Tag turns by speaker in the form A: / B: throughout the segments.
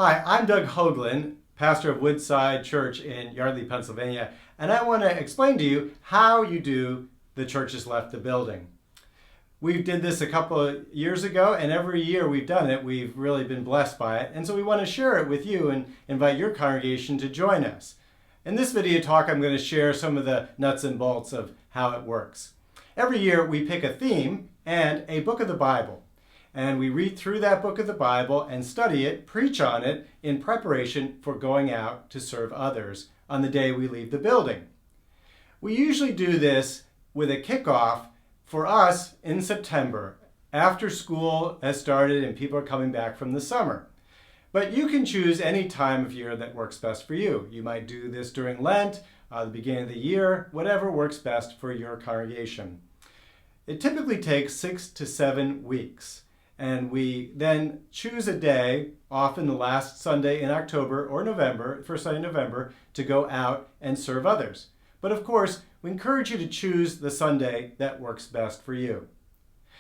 A: Hi, I'm Doug Hoagland, pastor of Woodside Church in Yardley, Pennsylvania, and I want to explain to you how you do the Church Has Left the Building. We did this a couple of years ago, and every year we've done it, we've really been blessed by it, and so we want to share it with you and invite your congregation to join us. In this video talk, I'm going to share some of the nuts and bolts of how it works. Every year we pick a theme and a book of the Bible, and we read through that book of the Bible and study it, preach on it in preparation for going out to serve others on the day we leave the building. We usually do this with a kickoff for us in September, after school has started and people are coming back from the summer. But you can choose any time of year that works best for you. You might do this during Lent, the beginning of the year, whatever works best for your congregation. It typically takes 6 to 7 weeks, and we then choose a day, often the last Sunday in October or November, first Sunday in November, to go out and serve others. But of course, we encourage you to choose the Sunday that works best for you.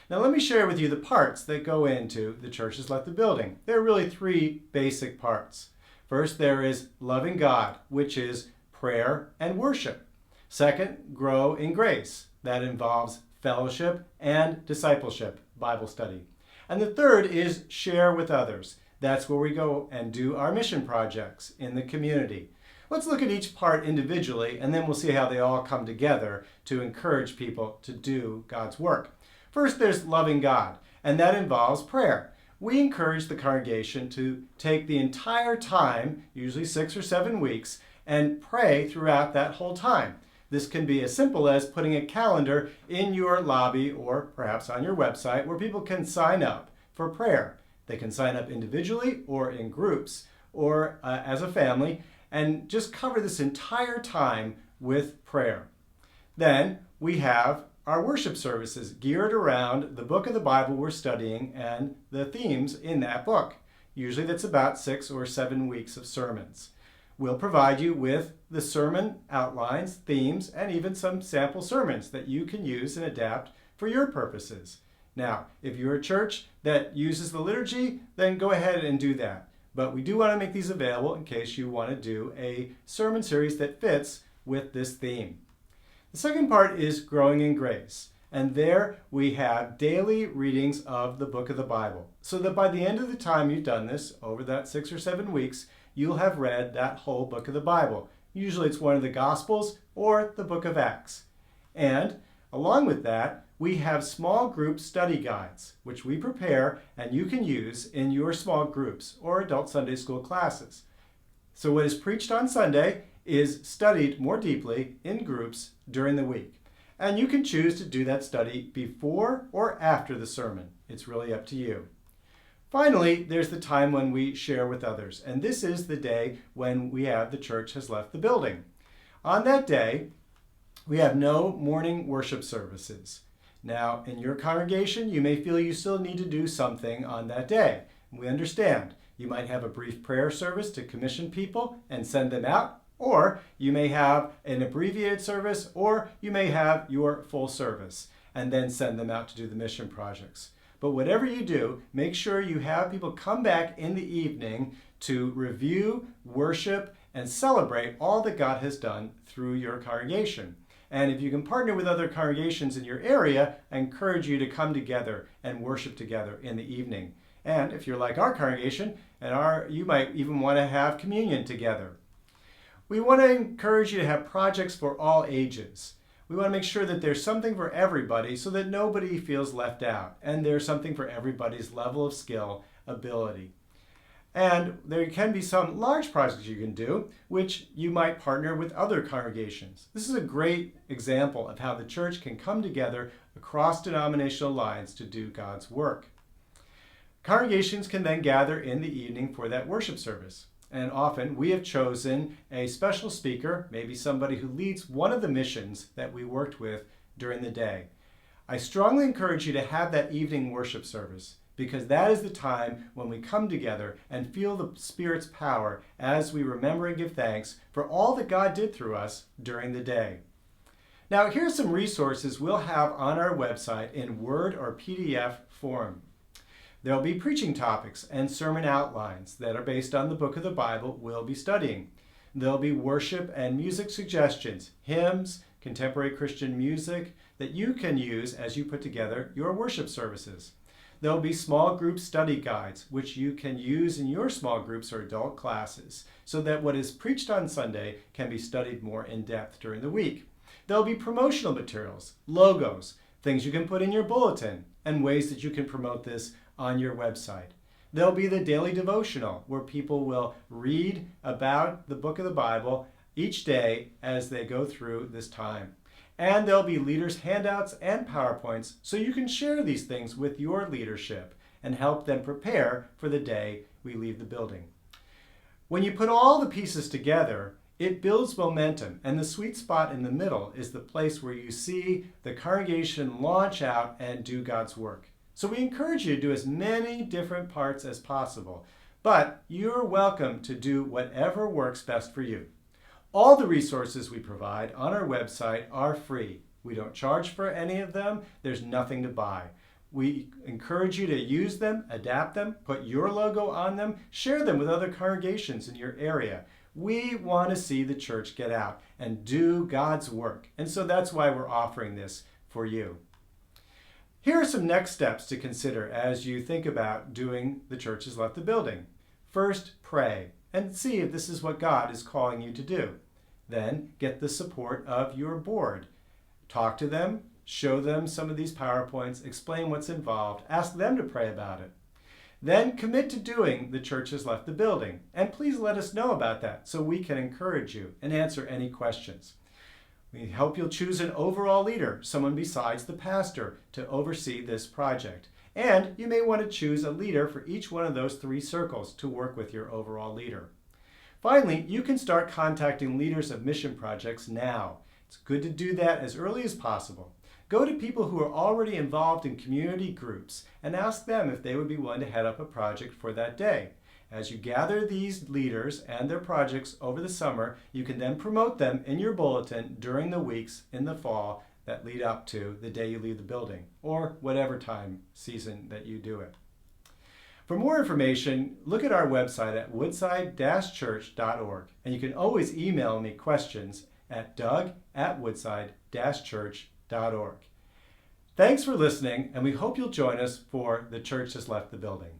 A: Now let me share with you the parts that go into the Church Has Left the Building. There are really 3 basic parts. First, there is loving God, which is prayer and worship. Second, grow in grace. That involves fellowship and discipleship, Bible study. And the third is share with others. That's where we go and do our mission projects in the community. Let's look at each part individually, and then we'll see how they all come together to encourage people to do God's work. First, there's loving God, and that involves prayer. We encourage the congregation to take the entire time, usually 6 or 7 weeks, and pray throughout that whole time. This can be as simple as putting a calendar in your lobby or perhaps on your website where people can sign up for prayer. They can sign up individually or in groups or as a family, and just cover this entire time with prayer. Then we have our worship services geared around the book of the Bible we're studying and the themes in that book. Usually that's about 6 or 7 weeks of sermons. We'll provide you with the sermon outlines, themes, and even some sample sermons that you can use and adapt for your purposes. Now, if you're a church that uses the liturgy, then go ahead and do that. But we do want to make these available in case you want to do a sermon series that fits with this theme. The second part is growing in grace. And there we have daily readings of the book of the Bible. So that by the end of the time you've done this, over that 6 or 7 weeks, you'll have read that whole book of the Bible. Usually it's one of the Gospels or the book of Acts. And along with that, we have small group study guides, which we prepare and you can use in your small groups or adult Sunday school classes. So what is preached on Sunday is studied more deeply in groups during the week. And you can choose to do that study before or after the sermon. It's really up to you. Finally, there's the time when we share with others. And this is the day when we have the Church Has Left the Building. On that day, we have no morning worship services. Now, in your congregation, you may feel you still need to do something on that day. We understand. You might have a brief prayer service to commission people and send them out, or you may have an abbreviated service, or you may have your full service and then send them out to do the mission projects. But whatever you do, make sure you have people come back in the evening to review, worship, and celebrate all that God has done through your congregation. And if you can partner with other congregations in your area, I encourage you to come together and worship together in the evening. And if you're like our congregation, you might even want to have communion together. We want to encourage you to have projects for all ages. We want to make sure that there's something for everybody so that nobody feels left out, and there's something for everybody's level of skill, ability. And there can be some large projects you can do, which you might partner with other congregations. This is a great example of how the church can come together across denominational lines to do God's work. Congregations can then gather in the evening for that worship service. And often we have chosen a special speaker, maybe somebody who leads one of the missions that we worked with during the day. I strongly encourage you to have that evening worship service, because that is the time when we come together and feel the Spirit's power as we remember and give thanks for all that God did through us during the day. Now, here's some resources we'll have on our website in Word or PDF form. There'll be preaching topics and sermon outlines that are based on the book of the Bible we'll be studying. There'll be worship and music suggestions, hymns, contemporary Christian music that you can use as you put together your worship services. There'll be small group study guides, which you can use in your small groups or adult classes, so that what is preached on Sunday can be studied more in depth during the week. There'll be promotional materials, logos, things you can put in your bulletin, and ways that you can promote this on your website. There'll be the daily devotional, where people will read about the book of the Bible each day as they go through this time. And there'll be leaders' handouts and PowerPoints, so you can share these things with your leadership and help them prepare for the day we leave the building. When you put all the pieces together, it builds momentum, and the sweet spot in the middle is the place where you see the congregation launch out and do God's work. So we encourage you to do as many different parts as possible, but you're welcome to do whatever works best for you. All the resources we provide on our website are free. We don't charge for any of them. There's nothing to buy. We encourage you to use them, adapt them, put your logo on them, share them with other congregations in your area. We want to see the church get out and do God's work. And so that's why we're offering this for you. Here are some next steps to consider as you think about doing The Church Has Left the Building. First, pray and see if this is what God is calling you to do. Then, get the support of your board. Talk to them, show them some of these PowerPoints, explain what's involved, ask them to pray about it. Then commit to doing The Church Has Left the Building. And please let us know about that so we can encourage you and answer any questions. We hope you'll choose an overall leader, someone besides the pastor, to oversee this project. And you may want to choose a leader for each one of those 3 circles to work with your overall leader. Finally, you can start contacting leaders of mission projects now. It's good to do that as early as possible. Go to people who are already involved in community groups and ask them if they would be willing to head up a project for that day. As you gather these leaders and their projects over the summer, you can then promote them in your bulletin during the weeks in the fall that lead up to the day you leave the building, or whatever time season that you do it. For more information, look at our website at woodside-church.org, and you can always email me questions at doug@woodside-church.org. Thanks for listening, and we hope you'll join us for The Church Has Left the Building.